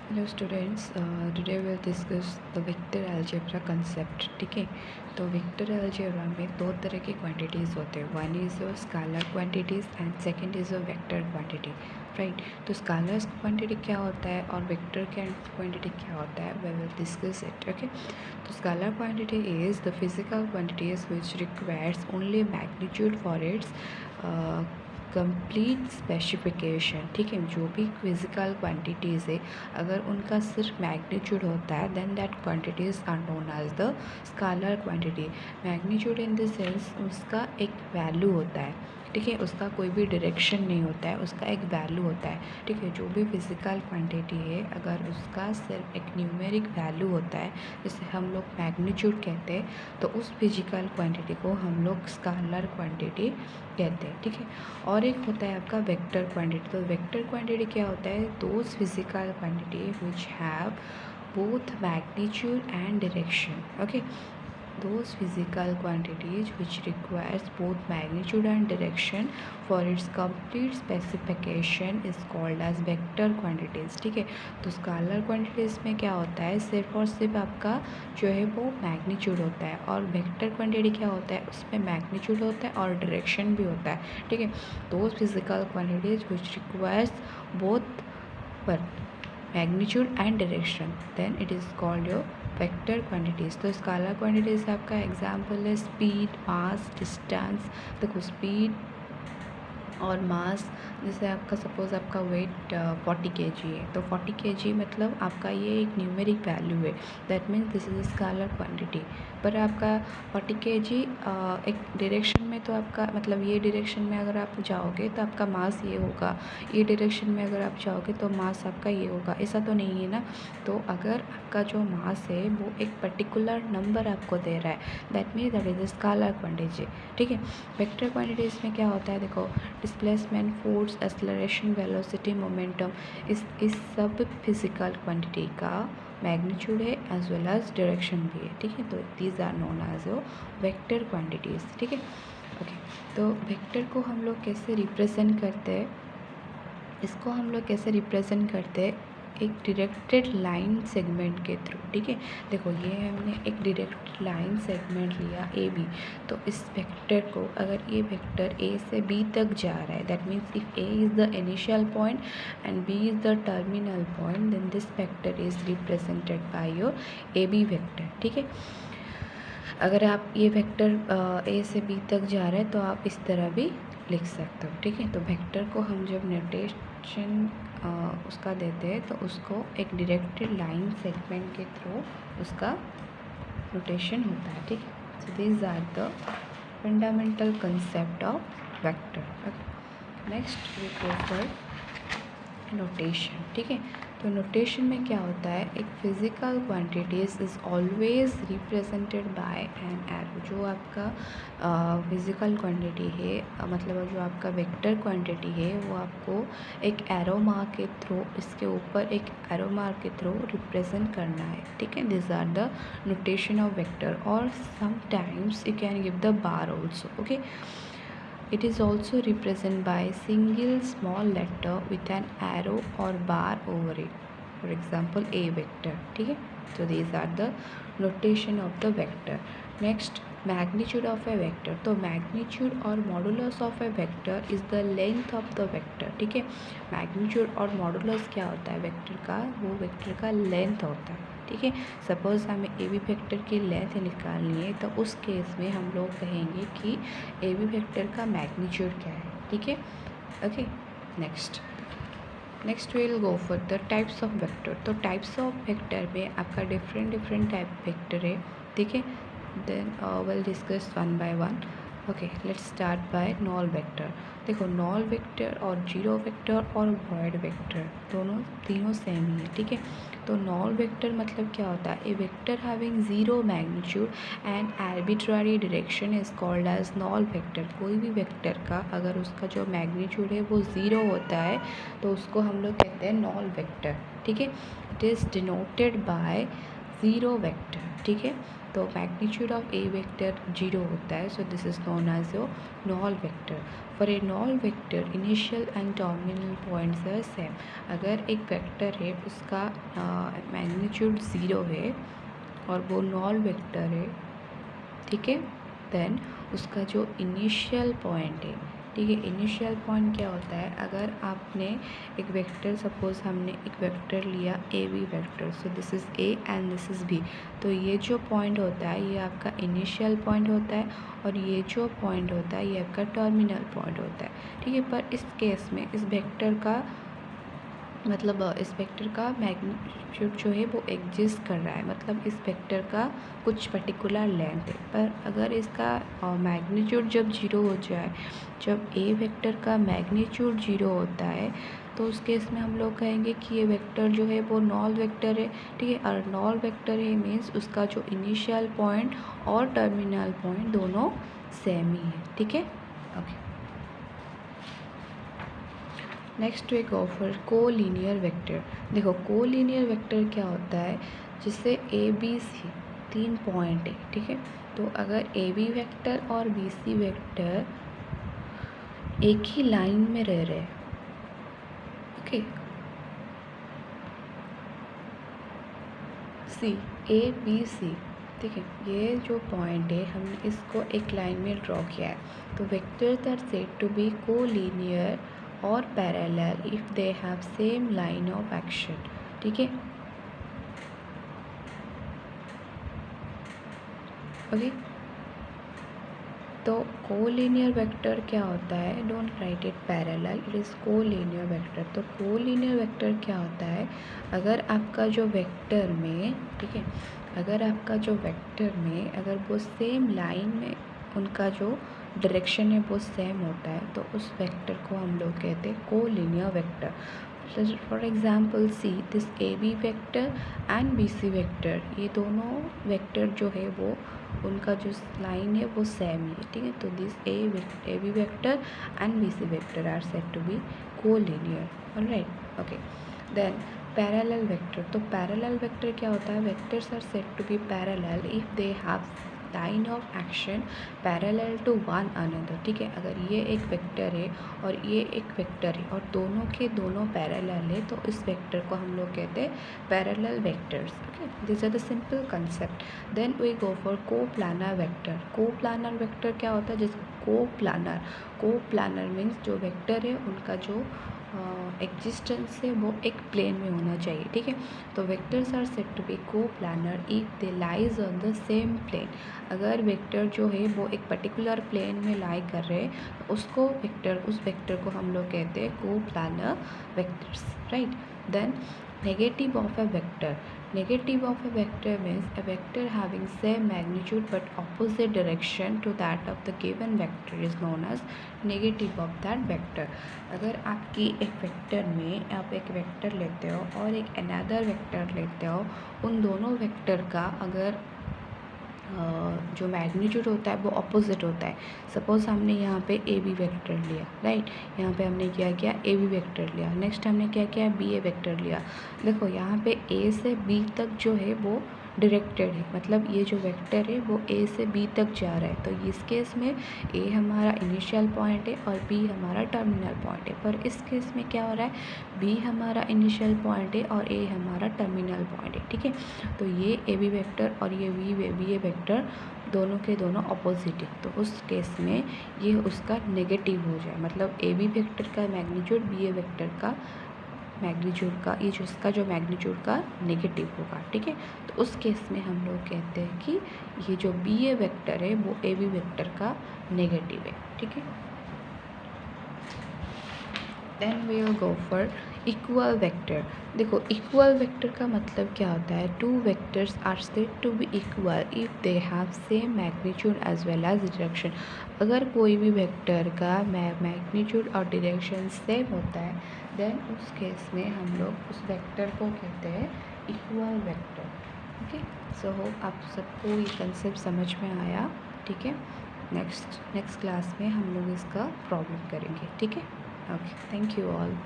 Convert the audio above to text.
Hello students, today will discuss the vector algebra concept. ठीक है, तो वेक्टर अलजेब्रा में दो तरह की क्वांटिटीज़ होते हैं. One is your scalar quantities and second is your vector quantity. Right, तो स्केलर क्वांटिटी क्या होता है और वेक्टर क्वांटिटी क्या होता है, we will discuss it. Okay, तो scalar quantity is the physical quantities which requires only magnitude for its complete specification. ठीक है, जो भी फिजिकल क्वांटिटीज़ है अगर उनका सिर्फ मैग्नीट्यूड होता है then that quantities are known as the scalar quantity. Magnitude in the sense उसका एक वैल्यू होता है. ठीक है, उसका कोई भी डायरेक्शन नहीं होता है, उसका एक वैल्यू होता है. ठीक है, जो भी फिजिकल क्वांटिटी है अगर उसका सिर्फ एक न्यूमेरिक वैल्यू होता है जिसे हम लोग मैग्नीट्यूड कहते हैं, तो उस फिजिकल क्वांटिटी को हम लोग स्केलर क्वांटिटी कहते हैं. ठीक है, और एक होता है आपका वेक्टर क्वांटिटी. तो वेक्टर क्वांटिटी क्या होता है, those physical quantity which have both magnitude and direction. Okay, those physical quantities which requires both magnitude and direction for its complete specification is called as vector quantities. ठीक है, तो scalar quantities में क्या होता है, सिर्फ और सिर्फ आपका जो है वो मैग्नीट्यूड होता है, और वेक्टर क्वांटिटी क्या होता है, उसमें मैग्नीट्यूड होता है और डायरेक्शन भी होता है. ठीक है, those physical quantities which requires both पर magnitude and direction then it is called your vector quantities. तो स्केलर क्वांटिटीज़ आपका एग्जाम्पल है स्पीड, मास, डिस्टेंस. देखो स्पीड और मास, जैसे आपका सपोज़ आपका वेट 40 kg है, तो 40 kg मतलब आपका ये एक न्यूमेरिक वैल्यू है. That means this is scalar quantity. पर आपका 40 kg एक डायरेक्शन में, तो आपका मतलब ये डायरेक्शन में अगर आप जाओगे तो आपका मास ये होगा, ये डायरेक्शन में अगर आप जाओगे तो मास आपका ये होगा, ऐसा तो नहीं है ना. तो अगर आपका जो मास है वो एक पर्टिकुलर नंबर आपको दे रहा है, that means that is scalar quantity. ठीक है, वेक्टर क्वांटिटीज़ में क्या होता है, देखो displacement, force, acceleration, velocity, momentum, इस सब फिजिकल क्वांटिटी का मैग्नीट्यूड है एज वेल एज डायरेक्शन भी है. ठीक है, तो these are known as your vector quantities. ठीक है, ओके, तो वेक्टर को हम लोग कैसे रिप्रेजेंट करते हैं, इसको हम लोग कैसे रिप्रेजेंट करते हैं, एक डायरेक्टेड लाइन सेगमेंट के थ्रू. ठीक है, देखो ये हमने एक डायरेक्ट लाइन सेगमेंट लिया ए बी, तो इस वेक्टर को अगर ये वेक्टर ए से बी तक जा रहा है, that means if A is the initial point and B is the terminal point, then this vector is represented by your A B vector. ठीक है, अगर आप ये वेक्टर ए से बी तक जा रहे हैं तो आप इस तरह भी लिख सकते हो. ठीक है, तो वेक्टर को हम जब नोटेशन उसका देते हैं तो उसको एक डायरेक्टेड लाइन सेगमेंट के थ्रू उसका नोटेशन होता है. ठीक है, so these are the fundamental concept of vector. Next we go for notation. ठीक है, तो नोटेशन में क्या होता है, एक physical quantities is always represented by an arrow. जो आपका फिजिकल क्वांटिटी है मतलब जो आपका वेक्टर क्वांटिटी है वो आपको एक एरो मार्क के थ्रू, इसके ऊपर एक एरो मार्क के थ्रू रिप्रेजेंट करना है. ठीक है, this are the notation of vector, और sometimes you can give the bar also. Okay, it is also represented by single small letter with an arrow or bar over it. For example, a vector. ठीक है, so these are the notation of the vector. Next, magnitude of a vector. तो magnitude और modulus of a vector is the length of the vector. ठीक है, magnitude और modulus क्या होता है वेक्टर का, वो वेक्टर का लेंथ होता है. ठीक है, सपोज़ हमें ए बी वेक्टर की लेंथ निकालनी है, तो उस केस में हम लोग कहेंगे कि ए बी वेक्टर का मैग्नीट्यूड क्या है. ठीक है, okay. Next will go for the types of vector. तो टाइप्स ऑफ वेक्टर में आपका डिफरेंट टाइप वेक्टर है. ठीक है, then will discuss one by one. Okay, let's start by null vector. देखो नॉल वेक्टर और जीरो वेक्टर और void vector तीनों सेम ही है. ठीक है, तो नॉल वेक्टर मतलब क्या होता है, a vector having zero magnitude and arbitrary direction is called as null vector. कोई भी वेक्टर का अगर उसका जो मैग्नीट्यूड है वो ज़ीरो होता है तो उसको हम लोग कहते हैं नॉल वेक्टर. ठीक है, it is denoted by zero vector, ठीक है। तो मैग्नीट्यूड ऑफ ए वेक्टर 0 होता है, so this is known as your null vector. For a null vector initial and terminal points are same. अगर एक वेक्टर है उसका मैग्नीट्यूड 0 है और वो नॉल वेक्टर है, ठीक है, देन उसका जो इनिशियल पॉइंट है, ठीक है, इनिशियल पॉइंट क्या होता है, अगर आपने एक वेक्टर, सपोज हमने एक वेक्टर लिया A B vector, so this is A and this is B, तो ये जो पॉइंट होता है ये आपका इनिशियल पॉइंट होता है और ये जो पॉइंट होता है ये आपका टर्मिनल पॉइंट होता है, ठीक है। पर इस केस में इस वेक्टर का मतलब इस वेक्टर का मैग्नीट्यूड जो है वो एग्जिस्ट कर रहा है, मतलब इस वेक्टर का कुछ पर्टिकुलर लेंथ है। पर अगर इसका मैग्नीट्यूड जब 0 हो जाए, जब ए वेक्टर का मैग्नीट्यूड 0 होता है, तो उस केस में हम लोग कहेंगे कि ये वेक्टर जो है वो नॉल वेक्टर है, ठीक है। और नॉल वेक्टर है मीन्स उसका जो इनिशियल पॉइंट और टर्मिनल पॉइंट दोनों सेम ही है, ठीक है। Okay, next we go for collinear vector. देखो कोलिनियर वेक्टर क्या होता है, जिससे ए बी सी 3 पॉइंट है, ठीक है। तो अगर ए बी वेक्टर और बी सी वेक्टर एक ही लाइन में रह रहे, okay, C A B C, ठीक है, ये जो पॉइंट है हमने इसको एक लाइन में ड्रॉ किया है, तो vectors are said to be collinear और parallel if they have same line of action, ठीक है। ओके, तो कोलिनियर वेक्टर क्या होता है, don't write it parallel, it is collinear vector. तो कोलिनियर वेक्टर क्या होता है, अगर आपका जो वेक्टर में, ठीक है, अगर आपका जो वेक्टर में अगर वो सेम लाइन में उनका जो डायरेक्शन है वो सेम होता है, तो उस वेक्टर को हम लोग कहते हैं collinear vector. For example see this A B vector and B C vector, ये दोनों वेक्टर जो है वो उनका जो लाइन है वो सेम है, ठीक है। तो this A B vector and B C vector are said to be collinear, alright. Okay, then parallel vector. तो पैरेलल वेक्टर क्या होता है, vectors are said to be parallel if they have line of action parallel to one another, ठीक है। अगर ये एक vector है और ये एक वेक्टर है और दोनों के दोनों पैरेलल है, तो इस वेक्टर को हम लोग कहते हैं parallel vectors, okay. This are the simple concept. Then we go for coplanar vector. Coplanar vector क्या होता है, जैसे कोप्लानर मीन्स जो वेक्टर है उनका जो एग्जिस्टेंस है वो एक प्लेन में होना चाहिए, ठीक है। तो vectors are said to be coplanar if they lies on the same plane. अगर वेक्टर जो है वो एक पर्टिकुलर प्लेन में लाई कर रहे हैं, तो उसको उस वेक्टर को हम लोग कहते हैं coplanar vectors, right. Then negative of a vector. Negative of a vector means a vector having same magnitude but opposite direction to that of the given vector is known as negative of that vector. अगर आपकी एक vector में आप एक vector लेते हो और एक अनदर वेक्टर लेते हो, उन दोनों वेक्टर का अगर जो मैग्नीट्यूड होता है वो अपोजिट होता है। सपोज़ हमने यहाँ पे ए बी वेक्टर लिया, राइट, यहाँ पे हमने क्या किया, ए बी वेक्टर लिया, नेक्स्ट हमने क्या किया, बी ए वेक्टर लिया। देखो यहाँ पे ए से बी तक जो है वो डायरेक्टेड है, मतलब ये जो वेक्टर है वो ए से बी तक जा रहा है, तो इस केस में ए हमारा इनिशियल पॉइंट है और बी हमारा टर्मिनल पॉइंट है। पर इस केस में क्या हो रहा है, बी हमारा इनिशियल पॉइंट है और ए हमारा टर्मिनल पॉइंट है, ठीक है। तो ये ए बी वेक्टर और ये बी ए वेक्टर दोनों के दोनों अपोजिट है, तो उस केस में ये उसका नेगेटिव हो जाए, मतलब ए बी वेक्टर का मैग्नीट्यूड बी ए वेक्टर का मैग्नीट्यूड का ये जो इसका जो मैग्नीट्यूड का नेगेटिव होगा, ठीक है। तो उस केस में हम लोग कहते हैं कि ये जो बी ए वेक्टर है वो ए बी वेक्टर का नेगेटिव है, ठीक है। Then we will go for equal vector. देखो इक्वल वेक्टर का मतलब क्या होता है, two vectors are said to be equal if they have same magnitude as well as direction. अगर कोई भी वेक्टर का मैग्नीट्यूड और डायरेक्शन सेम होता है, देन उस केस में हम लोग उस वेक्टर को कहते हैं equal vector, okay. So hope आप सबको ये कंसेप्ट समझ में आया, ठीक है। नेक्स्ट क्लास में हम लोग इसका प्रॉब्लम करेंगे, ठीक है। Okay, thank you all.